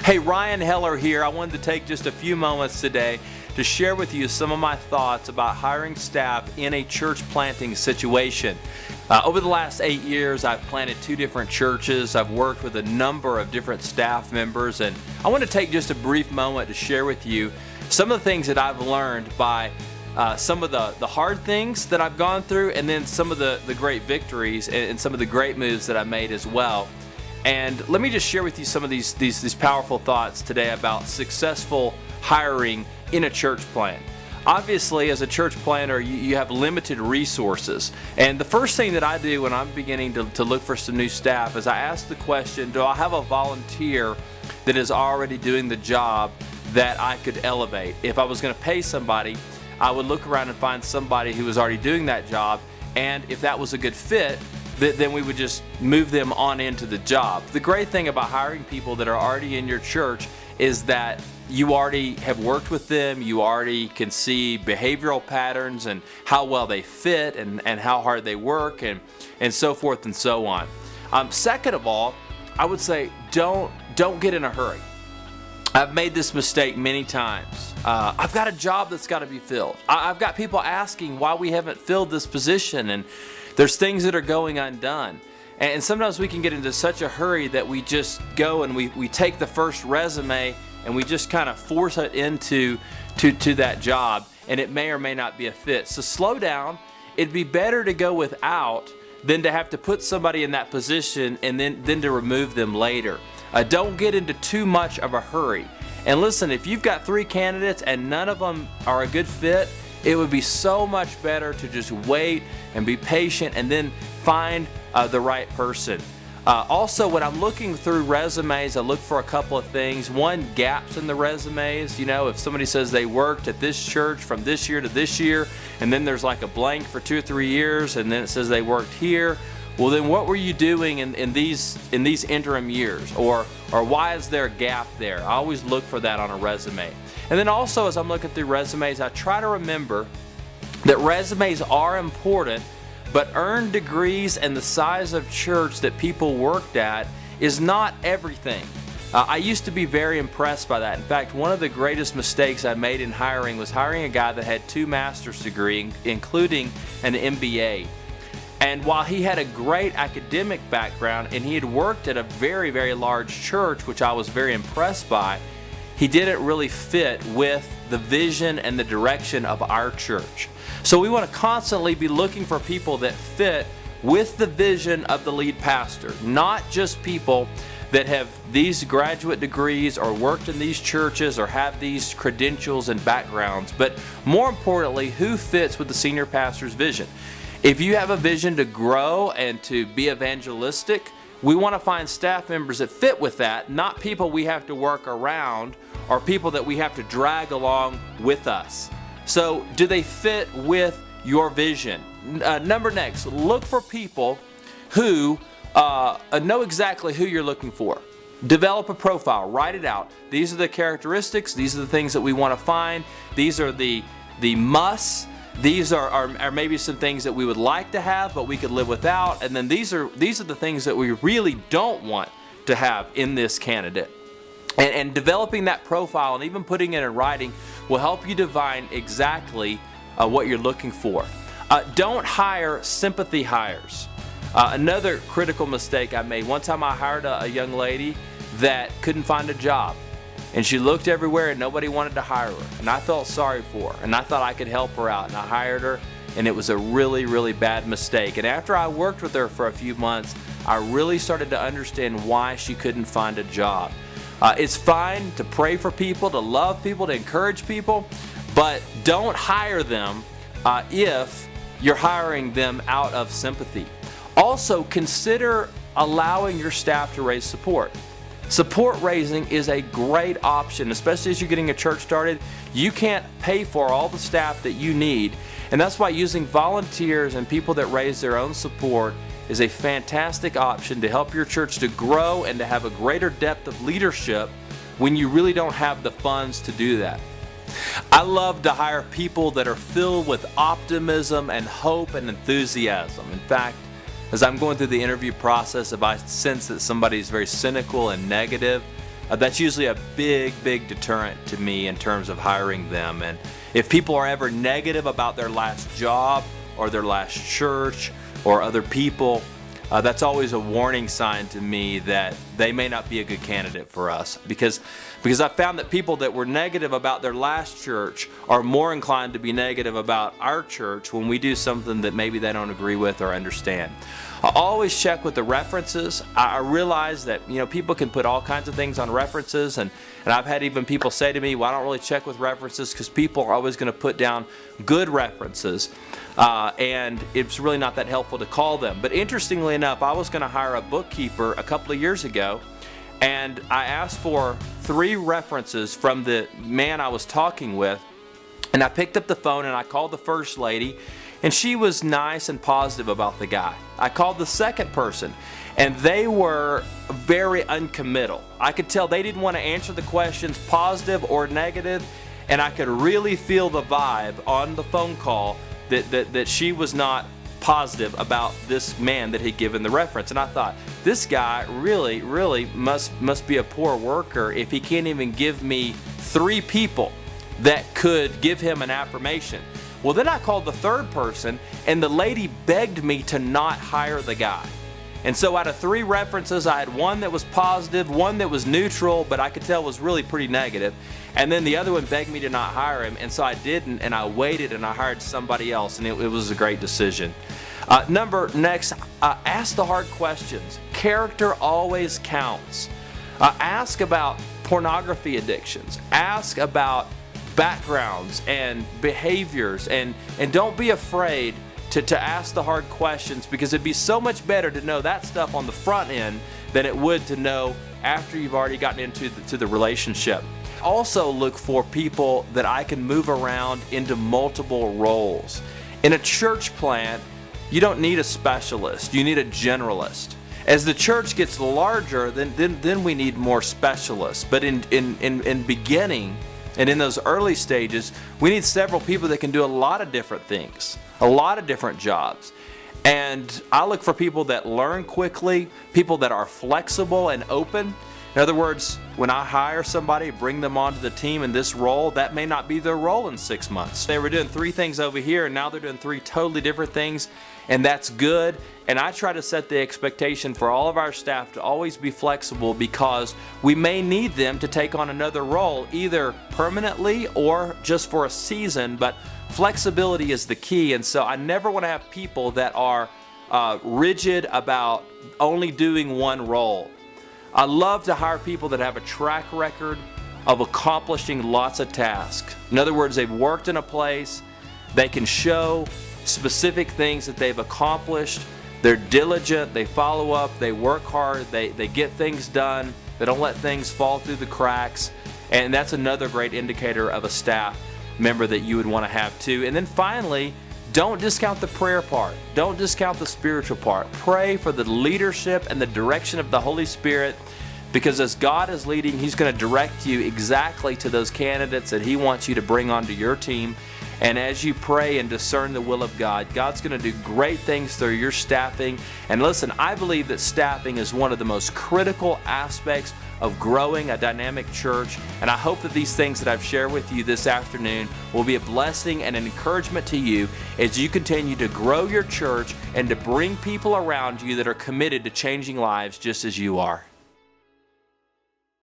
Hey, Ryan Heller here. I wanted to take just a few moments today to share with you some of my thoughts about hiring staff in a church planting situation. Over the last 8 years, I've planted 2 different churches. I've worked with a number of different staff members, and I want to take just a brief moment to share with you some of the things that I've learned by some of the hard things that I've gone through, and then some of the great victories and some of the great moves that I made as well. And let me just share with you some of these powerful thoughts today about successful hiring in a church plant. Obviously, as a church planter, you have limited resources. And the first thing that I do when I'm beginning to look for some new staff is I ask the question, do I have a volunteer that is already doing the job that I could elevate? If I was going to pay somebody, I would look around and find somebody who was already doing that job. And if that was a good fit, then we would just move them on into the job. The great thing about hiring people that are already in your church is that you already have worked with them, you already can see behavioral patterns and how well they fit and how hard they work and so forth and so on. Second of all, I would say don't get in a hurry. I've made this mistake many times. I've got a job that's got to be filled. I've got people asking why we haven't filled this position, and there's things that are going undone. And sometimes we can get into such a hurry that we just go and we take the first resume and we just kind of force it into that job, and it may or may not be a fit. So slow down. It'd be better to go without than to have to put somebody in that position and then to remove them later. Don't get into too much of a hurry. And listen, if you've got 3 candidates and none of them are a good fit, it would be so much better to just wait and be patient and then find the right person. Also, when I'm looking through resumes, I look for a couple of things. One, gaps in the resumes. You know, if somebody says they worked at this church from this year to this year, and then there's like a blank for 2 or 3 years, and then it says they worked here. Well, then what were you doing in these interim years? Or why is there a gap there? I always look for that on a resume. And then also, as I'm looking through resumes, I try to remember that resumes are important, but earned degrees and the size of church that people worked at is not everything. I used to be very impressed by that. In fact, one of the greatest mistakes I made in hiring was hiring a guy that had 2 master's degrees, including an MBA. And while he had a great academic background and he had worked at a very, very large church, which I was very impressed by, he didn't really fit with the vision and the direction of our church. So we want to constantly be looking for people that fit with the vision of the lead pastor, not just people that have these graduate degrees or worked in these churches or have these credentials and backgrounds, but more importantly, who fits with the senior pastor's vision. If you have a vision to grow and to be evangelistic, we want to find staff members that fit with that, not people we have to work around or people that we have to drag along with us. So, do they fit with your vision? Number next, look for people who know exactly who you're looking for. Develop a profile, write it out. These are the characteristics, these are the things that we want to find, these are the musts. These are maybe some things that we would like to have, but we could live without. And then these are the things that we really don't want to have in this candidate. And developing that profile and even putting it in writing will help you divine exactly what you're looking for. Don't hire sympathy hires. Another critical mistake I made. One time I hired a young lady that couldn't find a job. And she looked everywhere and nobody wanted to hire her. And I felt sorry for her. And I thought I could help her out. And I hired her. And it was a really, really bad mistake. And after I worked with her for a few months, I really started to understand why she couldn't find a job. It's fine to pray for people, to love people, to encourage people. But don't hire them if you're hiring them out of sympathy. Also, consider allowing your staff to raise support. Support raising is a great option, especially as you're getting a church started. You can't pay for all the staff that you need, and that's why using volunteers and people that raise their own support is a fantastic option to help your church to grow and to have a greater depth of leadership when you really don't have the funds to do that. I love to hire people that are filled with optimism and hope and enthusiasm. In fact, as I'm going through the interview process, if I sense that somebody is very cynical and negative, that's usually a big deterrent to me in terms of hiring them. And if people are ever negative about their last job or their last church or other people, that's always a warning sign to me that they may not be a good candidate for us, because I found that people that were negative about their last church are more inclined to be negative about our church when we do something that maybe they don't agree with or understand. I always check with the references. I realize that people can put all kinds of things on references, and I've had even people say to me, well, I don't really check with references because people are always going to put down good references, and it's really not that helpful to call them. But interestingly enough, I was going to hire a bookkeeper a couple of years ago, and I asked for 3 references from the man I was talking with, and I picked up the phone and I called the first lady, and she was nice and positive about the guy. I called the second person, and they were very uncommittal. I could tell they didn't want to answer the questions positive or negative, and I could really feel the vibe on the phone call that she was not positive about this man that he'd given the reference. And I thought, this guy really must be a poor worker if he can't even give me 3 people that could give him an affirmation. Well, then I called the third person, and the lady begged me to not hire the guy. And so out of 3 references, I had one that was positive, one that was neutral, but I could tell was really pretty negative, and then the other one begged me to not hire him, and so I didn't, and I waited and I hired somebody else, and it was a great decision. Next, ask the hard questions. Character always counts. Ask about pornography addictions. Ask about backgrounds and behaviors, and don't be afraid to ask the hard questions, because it'd be so much better to know that stuff on the front end than it would to know after you've already gotten into the relationship. Also look for people that I can move around into multiple roles. In a church plant, you don't need a specialist, you need a generalist. As the church gets larger, then we need more specialists. But in beginning, and in those early stages, we need several people that can do a lot of different things, a lot of different jobs. And I look for people that learn quickly, people that are flexible and open. In other words, when I hire somebody, bring them onto the team in this role, that may not be their role in 6 months. They were doing 3 things over here, and now they're doing 3 totally different things, and that's good. And I try to set the expectation for all of our staff to always be flexible, because we may need them to take on another role, either permanently or just for a season, but flexibility is the key. And so I never want to have people that are rigid about only doing one role. I love to hire people that have a track record of accomplishing lots of tasks. In other words, they've worked in a place, they can show specific things that they've accomplished, they're diligent, they follow up, they work hard, they get things done, they don't let things fall through the cracks, and that's another great indicator of a staff member that you would want to have too. And then finally, don't discount the prayer part. Don't discount the spiritual part. Pray for the leadership and the direction of the Holy Spirit, because as God is leading, He's going to direct you exactly to those candidates that He wants you to bring onto your team. And as you pray and discern the will of God, God's going to do great things through your staffing. And listen, I believe that staffing is one of the most critical aspects of growing a dynamic church. And I hope that these things that I've shared with you this afternoon will be a blessing and an encouragement to you as you continue to grow your church and to bring people around you that are committed to changing lives just as you are.